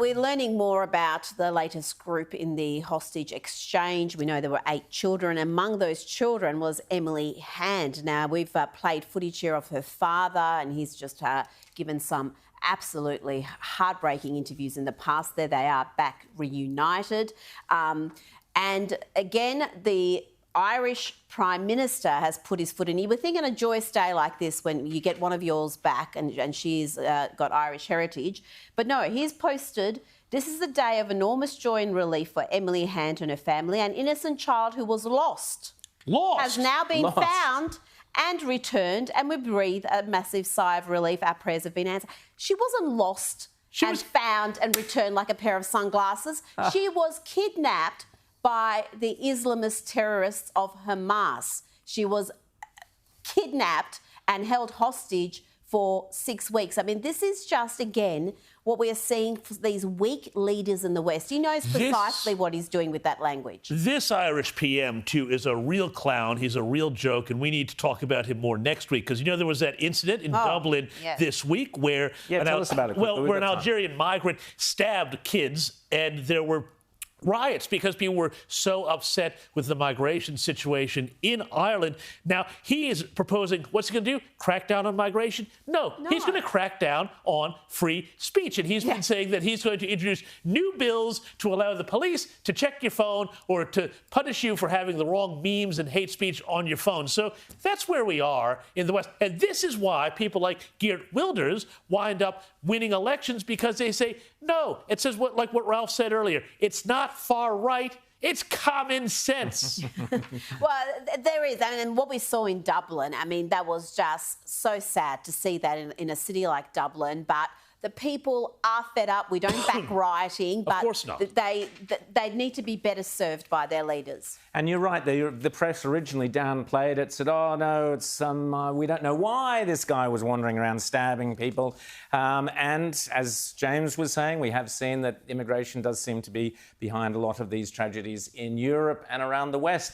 we're learning more about the latest group in the hostage exchange. We know there were 8 children. Among those children was Emily Hand. Now, we've played footage here of her father, and he's just given some absolutely heartbreaking interviews in the past. There they are, back reunited. And again, the Irish Prime Minister has put his foot in. You would think on a joyous day like this, when you get one of yours back and she's got Irish heritage. But no, he's posted, "This is a day of enormous joy and relief for Emily Hand and her family. An innocent child who was lost has now been found and returned, and we breathe a massive sigh of relief. Our prayers have been answered." She wasn't lost. She was found and returned like a pair of sunglasses. She was kidnapped by the Islamist terrorists of Hamas. She was kidnapped and held hostage for 6 weeks. I mean, this is just, again, what we are seeing for these weak leaders in the West. He knows precisely what he's doing with that language. This Irish PM, too, is a real clown. He's a real joke, and we need to talk about him more next week, because, you know, there was that incident in Dublin this week where, tell us about it where an Algerian migrant stabbed kids, and there were riots because people were so upset with the migration situation in Ireland. Now, he is proposing, what's he going to do? Crack down on migration? No, he's going to crack down on free speech. And he's been saying that he's going to introduce new bills to allow the police to check your phone or to punish you for having the wrong memes and hate speech on your phone. So that's where we are in the West. And this is why people like Geert Wilders wind up winning elections, because they say, no, it says like what Ralph said earlier, it's not far right, it's common sense. Well, there is. I mean, and what we saw in Dublin, I mean, that was just so sad to see that in a city like Dublin. But the people are fed up. We don't back rioting, but of course not. They need to be better served by their leaders. And you're right. The press originally downplayed it, said, "Oh no, it's we don't know why this guy was wandering around stabbing people." And as James was saying, we have seen that immigration does seem to be behind a lot of these tragedies in Europe and around the West.